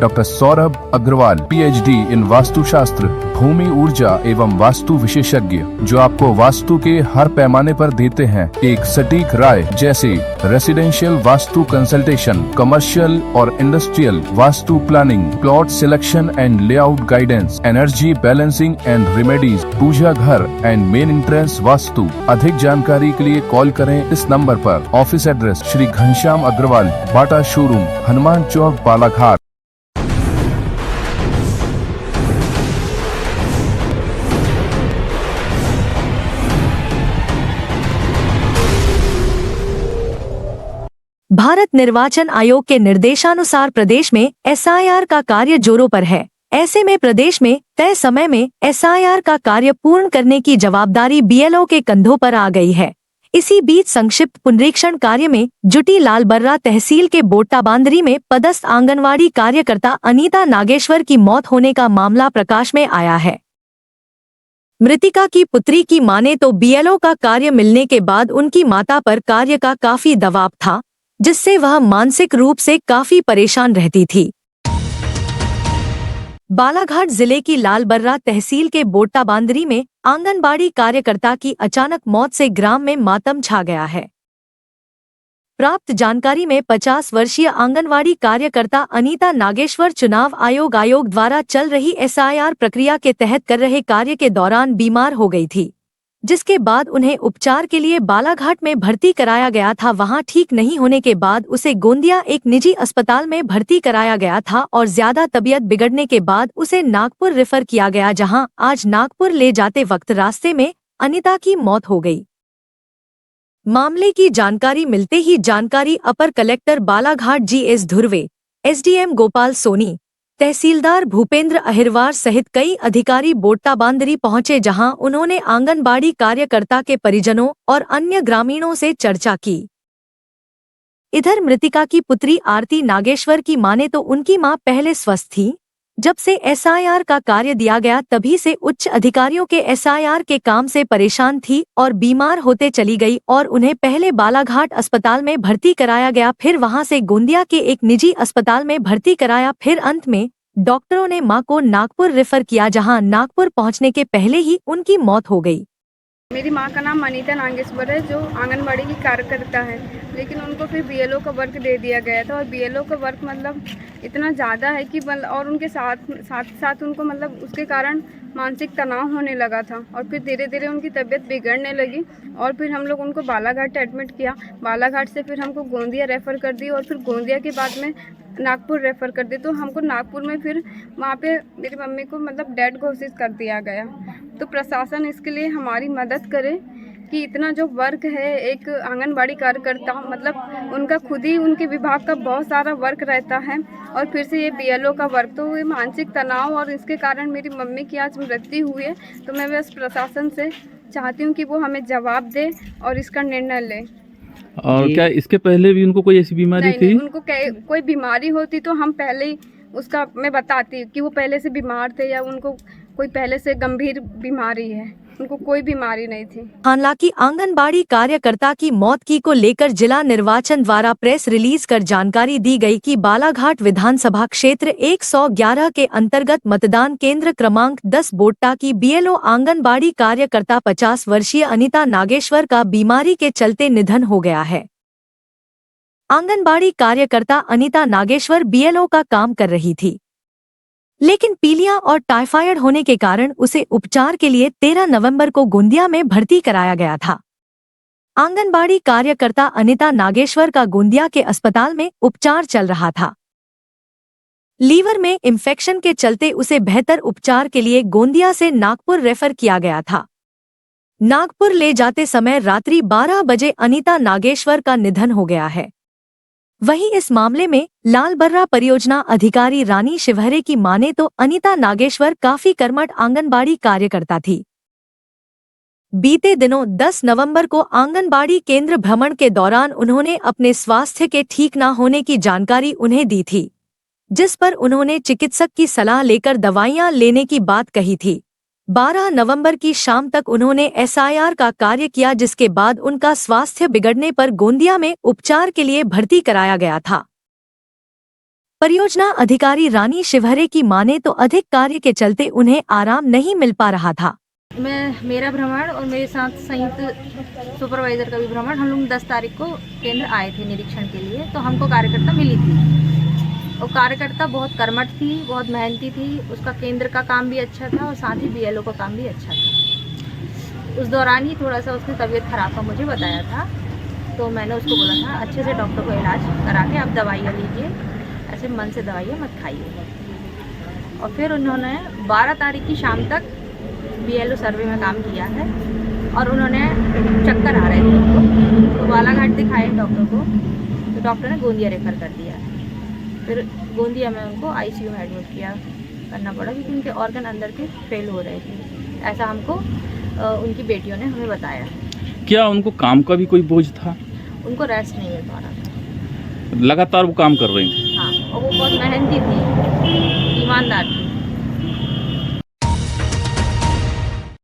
Doctor Saurabh Agrawal, PhD in Vastushastra, भूमि ऊर्जा एवं वास्तु विशेषज्ञ, जो आपको वास्तु के हर पैमाने पर देते हैं एक सटीक राय, जैसे रेसिडेंशियल वास्तु कंसल्टेशन, कमर्शियल और industrial vastu planning, plot selection and layout guidance, energy balancing and remedies, puja ghar and main entrance vastu. अधिक जानकारी के लिए कॉल करें इस नंबर पर। Office address Shri Ghanshyam Agrawal, Bata showroom, Hanuman Chowk, Balaghat. Bharat निर्वाचन आयोग के निर्देशानुसार प्रदेश में एसआईआर का कार्य जोरों पर है। ऐसे में प्रदेश में तय समय में एसआईआर का कार्य पूर्ण करने की जवाबदारी बीएलओ के कंधों पर आ गई है। इसी बीच संक्षिप्त पुनरीक्षण कार्य में जुटी लालबर्रा तहसील के बोट्टाबांदरी में पदस्थ आंगनवाड़ी कार्यकर्ता अनीता नागेश्वर की मौत होने का मामला प्रकाश में आया है। मृतिका की पुत्री की माने तो बीएलओ का कार्य मिलने के बाद उनकी माता पर कार्य का काफी दबाव था, जिससे वह मानसिक रूप से काफी परेशान रहती थी। बालाघाट जिले की लालबर्रा तहसील के बोट्टाबांदरी में आंगनबाड़ी कार्यकर्ता की अचानक मौत से ग्राम में मातम छा गया है। प्राप्त जानकारी में 50 वर्षीय आंगनवाड़ी कार्यकर्ता अनीता नागेश्वर चुनाव आयोग द्वारा चल रही एसआईआर प्रक्रिया के तहत कर रहे कार्य के दौरान बीमार हो गई थी, जिसके बाद उन्हें उपचार के लिए बालाघाट में भर्ती कराया गया था। वहां ठीक नहीं होने के बाद उसे गोंदिया एक निजी अस्पताल में भर्ती कराया गया था और ज्यादा तबीयत बिगड़ने के बाद उसे नागपुर रेफर किया गया, जहां आज नागपुर ले जाते वक्त रास्ते में अनीता की मौत हो गई। मामले की जानकारी मिलते ही जानकारी अपर collector Balaghat GS Dhurve, SDM Gopal Soni, तहसीलदार भूपेंद्र अहिरवार सहित कई अधिकारी बोट्टाबांदरी पहुंचे, जहां उन्होंने आंगनबाड़ी कार्यकर्ता के परिजनों और अन्य ग्रामीणों से चर्चा की। इधर मृतिका की पुत्री आरती नागेश्वर की माने तो उनकी मां पहले स्वस्थ थी। जब से एसआईआर का कार्य दिया गया तभी से उच्च अधिकारियों के एसआईआर के काम से परेशान थी और बीमार होते चली गई और उन्हें पहले बालाघाट अस्पताल में भर्ती कराया गया, फिर वहां से गोंदिया के एक निजी अस्पताल में भर्ती कराया, फिर अंत में डॉक्टरों ने मां को नागपुर रेफर किया, जहां नागपुर पहुंचने के पहले ही उनकी मौत हो गई। मेरी माँ का नाम अनीता नागेश्वर है, जो आंगनबाड़ी की कार्यकर्ता है, लेकिन उनको फिर बीएलओ का वर्क दे दिया गया था और बीएलओ का वर्क मतलब इतना ज़्यादा है कि और उनके साथ उनको मतलब उसके कारण मानसिक तनाव होने लगा था और फिर धीरे धीरे उनकी तबीयत बिगड़ने लगी और फिर हम लोग उनको बालाघाट एडमिट किया। बालाघाट से फिर हमको गोंदिया रेफ़र कर दी और फिर गोंदिया के बाद में नागपुर रेफ़र कर दी। तो हमको नागपुर में फिर वहाँ पे मेरी मम्मी को मतलब डेड घोषित कर दिया गया। तो प्रशासन इसके लिए हमारी मदद करे कि इतना जो वर्क है एक आंगनबाड़ी कार्यकर्ता मतलब उनका खुद ही उनके विभाग का बहुत सारा वर्क रहता है और फिर से ये बीएलओ का वर्क, तो ये मानसिक तनाव और इसके कारण मेरी मम्मी की आज मृत्यु हुई है। तो मैं बस प्रशासन से चाहती हूँ कि वो हमें जवाब दे और इसका निर्णय ले। और क्या इसके पहले भी उनको कोई ऐसी बीमारी थी? नहीं, उनको कोई बीमारी होती तो हम पहले ही उसका मैं बताती कि वो पहले से बीमार थे या उनको कोई पहले से गंभीर बीमारी है। उनको कोई बीमारी नहीं थी। हालांकि आंगनबाड़ी कार्यकर्ता की मौत की को लेकर जिला निर्वाचन द्वारा प्रेस रिलीज कर जानकारी दी गई कि बालाघाट विधानसभा क्षेत्र 111 के अंतर्गत मतदान केंद्र क्रमांक 10 बोट्टा की बीएलओ आंगनबाड़ी कार्यकर्ता 50 वर्षीय अनीता नागेश्वर का बीमारी के चलते निधन हो गया है। आंगनबाड़ी कार्यकर्ता अनीता नागेश्वर बीएलओ का काम कर रही थी, लेकिन पीलिया और टाइफाइड होने के कारण उसे उपचार के लिए 13 नवंबर को गोंदिया में भर्ती कराया गया था। आंगनबाड़ी कार्यकर्ता अनीता नागेश्वर का गोंदिया के अस्पताल में उपचार चल रहा था। लीवर में इंफेक्शन के चलते उसे बेहतर उपचार के लिए गोंदिया से नागपुर रेफर किया गया था। नागपुर ले जाते समय रात्रि 12 बजे अनीता नागेश्वर का निधन हो गया है। वहीं इस मामले में लालबर्रा परियोजना अधिकारी रानी शिवहरे की माने तो अनीता नागेश्वर काफी कर्मठ आंगनबाड़ी कार्यकर्ता थी। बीते दिनों 10 नवंबर को आंगनबाड़ी केंद्र भ्रमण के दौरान उन्होंने अपने स्वास्थ्य के ठीक न होने की जानकारी उन्हें दी थी, जिस पर उन्होंने चिकित्सक की सलाह लेकर दवाइयां लेने की बात कही थी। 12 नवंबर की शाम तक उन्होंने एसआईआर का कार्य किया, जिसके बाद उनका स्वास्थ्य बिगड़ने पर गोंदिया में उपचार के लिए भर्ती कराया गया था। परियोजना अधिकारी रानी शिवहरे की माने तो अधिक कार्य के चलते उन्हें आराम नहीं मिल पा रहा था। मेरा भ्रमण और मेरे साथ संयुक्त सुपरवाइजर का भी भ्रमण, हम लोग 10 तारीख को केंद्र आए थे निरीक्षण के लिए। तो हमको कार्यकर्ता मिली थी और कार्यकर्ता बहुत कर्मठ थी, बहुत मेहनती थी। उसका केंद्र का काम भी अच्छा था और साथ ही बीएलओ का काम भी अच्छा था। उस दौरान ही थोड़ा सा उसकी तबीयत खराब का मुझे बताया था, तो मैंने उसको बोला था अच्छे से डॉक्टर को इलाज करा के आप दवाइयाँ लीजिए, ऐसे मन से दवाइयाँ मत खाइए। और फिर उन्होंने 12 तारीख की शाम तक बीएलओ सर्वे में काम किया है और उन्होंने चक्कर आ रहे थे उनको, तो बालाघाट दिखाए डॉक्टर को, तो डॉक्टर ने गोंदिया रेफर कर दिया। फिर गोंदिया में उनको आईसीयू में एडमिट किया करना पड़ा क्योंकि उनके ऑर्गन अंदर के फेल हो रहे थे, ऐसा हमको उनकी बेटियों ने हमें बताया। क्या उनको काम का भी कोई बोझ था? उनको रेस्ट नहीं मिल पा रहा था, लगातार वो काम कर रही थी। हाँ, और वो बहुत मेहनती थी, ईमानदार थी।